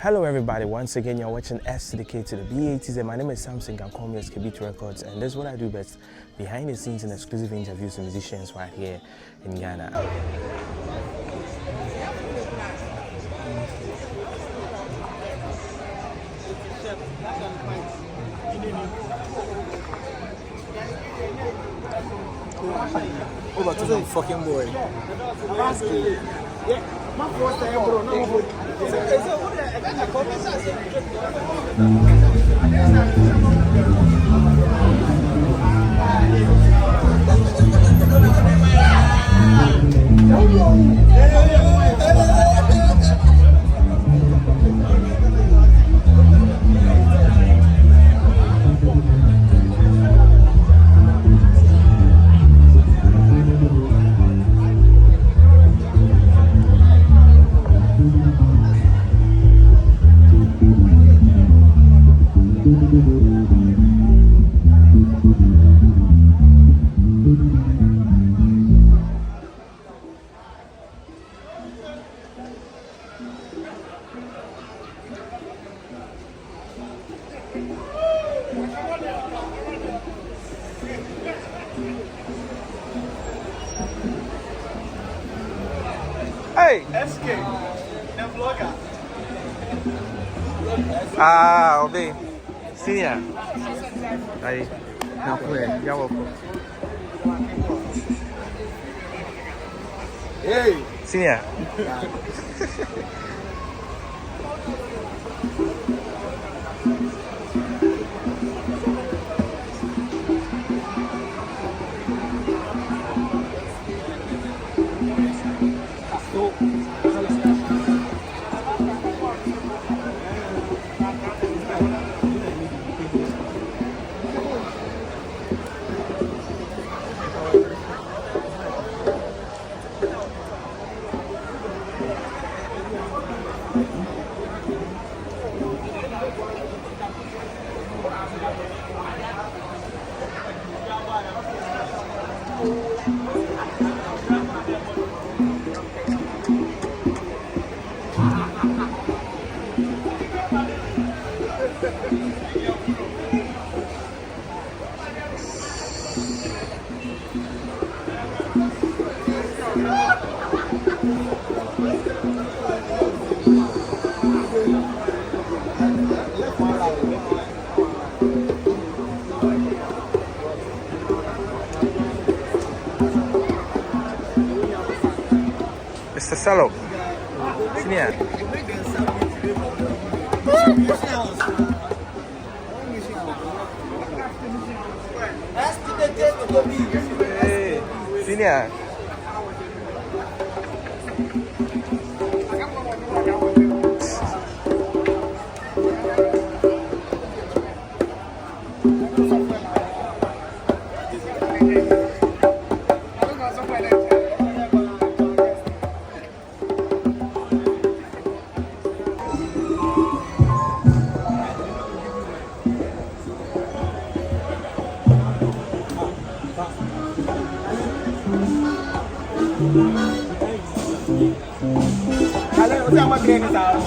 Hello everybody, once again you're watching S to the K to the B-A-T-Z. My name is Samson, you can call me Skbeatz Records, and this is what I do best: behind the scenes and exclusive interviews with musicians right here in Ghana. Over to the fucking boy. My first time, bro. No, Hey! SK, the vlogger. Ah, Obi. Senior. Aye. Now play. You're welcome. hey, Senior. Mr. Salo. Senior. Hey, Senior. kalian udah sama gini tahu.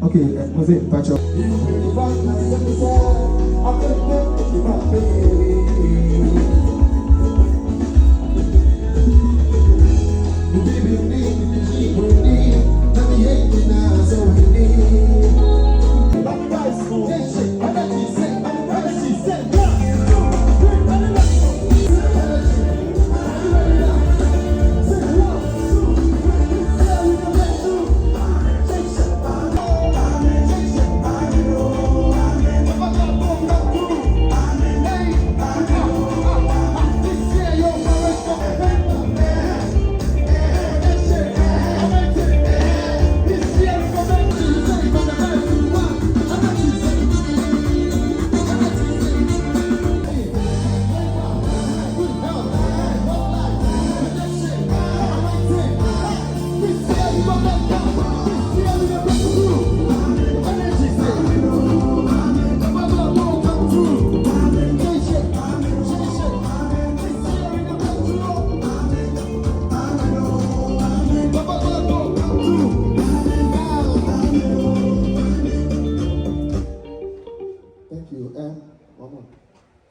Okay, was it Pacho?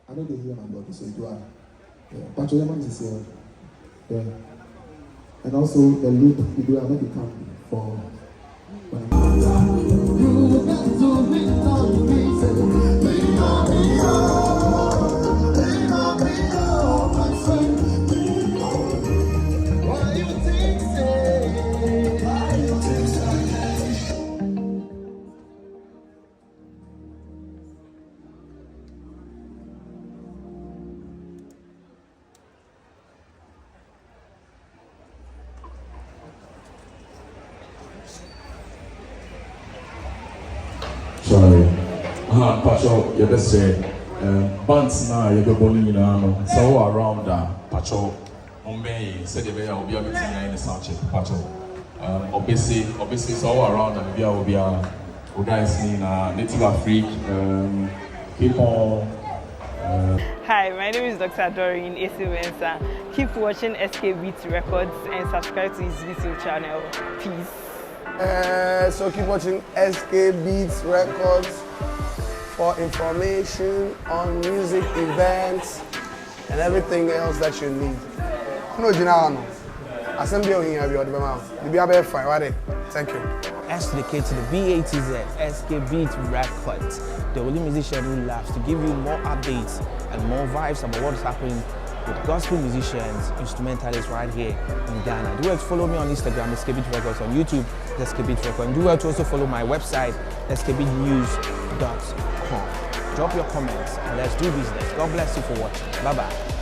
I know they hear my body, so you are. Pacho Yaman is here. Yeah. And also the loop we do have to come for. Sorry. Pacho, you just say, bands now, you're going to so around that, Pacho, said the way I'll be able to in the sound check, Pacho. Obviously, so around and maybe I will be a guys in Native Africa, keep on. Hi, my name is Dr. Doreen Esiwensa. Keep watching Skbeatz Records and subscribe to his YouTube channel. Peace. So keep watching Skbeatz Records for information on music events and everything else that you need. No, Assembly of here, we are the mouth. The be fine, right? Thank you. S to the K to the BATZ, Skbeatz Records, the only musician who loves to give you more updates and more vibes about what's happening with gospel musicians, instrumentalists right here in Ghana. Do well to follow me on Instagram, Skbeatz Records, on YouTube, Skbeatz Records, and do well to also follow my website, skbeatznews.com. Drop your comments and let's do business. God bless you for watching. Bye-bye.